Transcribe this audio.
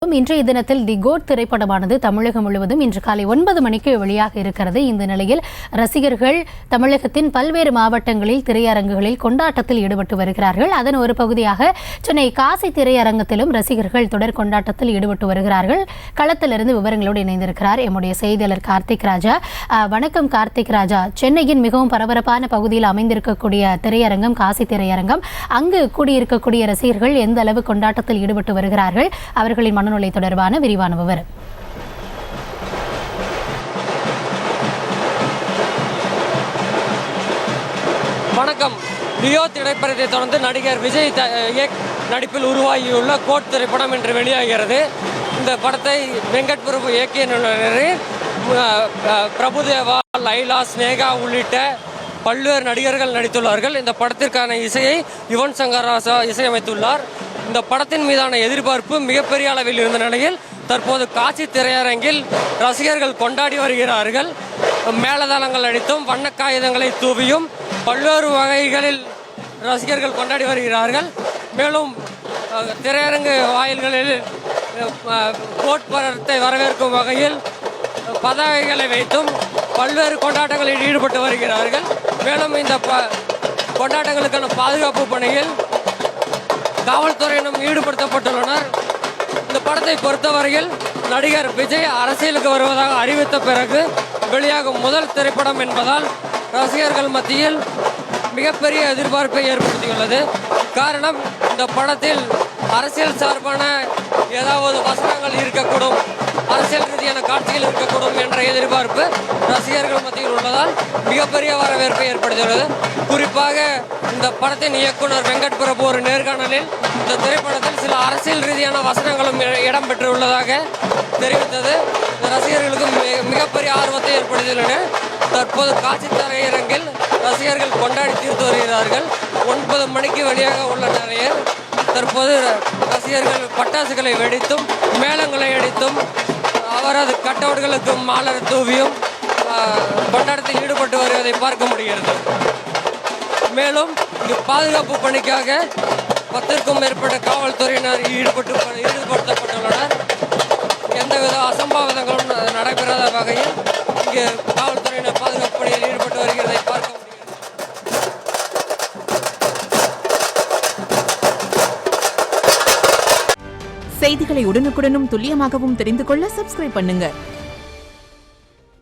பார்ப்போம். இன்றைய தினத்தில் தி கோட் திரைப்படமானது தமிழகம் முழுவதும் இன்று காலை 9 மணிக்கு வெளியாக இருக்கிறது. இந்த நிலையில் ரசிகர்கள் தமிழகத்தின் பல்வேறு மாவட்டங்களில் திரையரங்குகளில் கொண்டாட்டத்தில் ஈடுபட்டு வருகிறார்கள். அதன் ஒரு பகுதியாக சென்னை காசி திரையரங்கத்திலும் ரசிகர்கள் தொடர் கொண்டாட்டத்தில் ஈடுபட்டு வருகிறார்கள். களத்திலிருந்து விவரங்களோடு இணைந்திருக்கிறார் எம்முடைய செய்தியாளர் கார்த்திக் ராஜா. வணக்கம் கார்த்திக் ராஜா. சென்னையின் மிகவும் பரபரப்பான பகுதியில் அமைந்திருக்கக்கூடிய திரையரங்கம் காசி திரையரங்கம், அங்கு கூடியிருக்கக்கூடிய ரசிகர்கள் எந்த அளவு கொண்டாட்டத்தில் ஈடுபட்டு வருகிறார்கள், அவர்களின் மனநிலை தொடர்பான விரிவான விவரம். வணக்கம். லியோ திரைப்படத்தை தொடர்ந்து நடிகர் விஜய் நடிப்பில் உருவாகியுள்ள கோட் திரைப்படம் இன்று வெளியாகிறது. இந்த படத்தை வெங்கட் பிரபு இயக்கிய பிரபுதேவா, லைலா, ஸ்னேகா உள்ளிட்ட பல்வேறு நடிகர்கள் நடித்துள்ளார்கள். இந்த படத்திற்கான இசையை யுவன் சங்கர் ராஜா இசையமைத்துள்ளார். இந்த படத்தின் மீதான எதிர்பார்ப்பு மிகப்பெரிய அளவில் இருந்த நிலையில் தற்போது காட்சி திரையரங்கில் ரசிகர்கள் கொண்டாடி வருகிறார்கள். மேளதாளங்கள் அடித்தும் வண்ண காகிதங்களை தூவியும் பல்வேறு வகைகளில் ரசிகர்கள் கொண்டாடி வருகிறார்கள். மேலும் திரையரங்கு வாயில்களில் கோட் படத்தை வரவேற்கும் வகையில் பதாகைகளை வைத்தும் பல்வேறு கொண்டாட்டங்களில் ஈடுபட்டு வருகிறார்கள். மேலும் இந்த கொண்டாட்டங்களுக்கான பாதுகாப்பு பணியில் காவல்துறையினம் ஈடுபடுத்தப்பட்டுள்ளனர். இந்த படத்தை பொறுத்தவரையில் நடிகர் விஜய் அரசியலுக்கு வருவதாக அறிவித்த பிறகு வெளியாகும் முதல் திரைப்படம் என்பதால் ரசிகர்கள் மத்தியில் மிகப்பெரிய எதிர்பார்ப்பை ஏற்படுத்தியுள்ளது. காரணம், இந்த படத்தில் அரசியல் சார்பான ஏதாவது வசனங்கள் இருக்கக்கூடும், அரசியல் ரீதியான காட்சிகள் இருக்கக்கூடும் என்ற எதிர்பார்ப்பு ரசிகர்கள் மத்தியில் உள்ளதால் மிகப்பெரிய வரவேற்பை ஏற்படுத்தியுள்ளது. குறிப்பாக இந்த படத்தின் இயக்குனர் வெங்கட் பிரபு ஒரு நேர்காணலில் இந்த திரைப்படத்தில் சில அரசியல் ரீதியான வசனங்களும் இடம்பெற்றுள்ளதாக தெரிவித்தது ரசிகர்களுக்கு மிகப்பெரிய ஆர்வத்தை ஏற்படுத்தியுள்ளன. தற்போது காட்சி திரையரங்கில் ரசிகர்கள் கொண்டாடி தீர்த்து வருகிறார்கள். 9 மணிக்கு வெளியாக உள்ள நிலையில் தற்போது ரசிகர்கள் பட்டாசுகளை வெடித்தும் மேளங்களை அடித்தும் அவரது கட்டவுட்களுக்கு மாலர் தூவியும் கொண்டாட்டத்தில் ஈடுபட்டு வருவதை பார்க்க முடிகிறது. மேலும் பாதுகாப்பு பணிக்காக 10க்கும் மேற்பட்ட காவல்துறையினர் ஈடுபடுத்தப்பட்டுள்ளனர். எந்தவித அசம்பாவிதங்களும் நடைபெறாத வகையில் இங்கு காவல்துறையினர் பாதுகாப்பு பணியில் ஈடுபட்டு வருகிறதை பார்க்க முடிகிறது. செய்திகளை உடனுக்குடனும் துல்லியமாகவும் தெரிந்து கொள்ள சப்ஸ்கிரைப் பண்ணுங்க.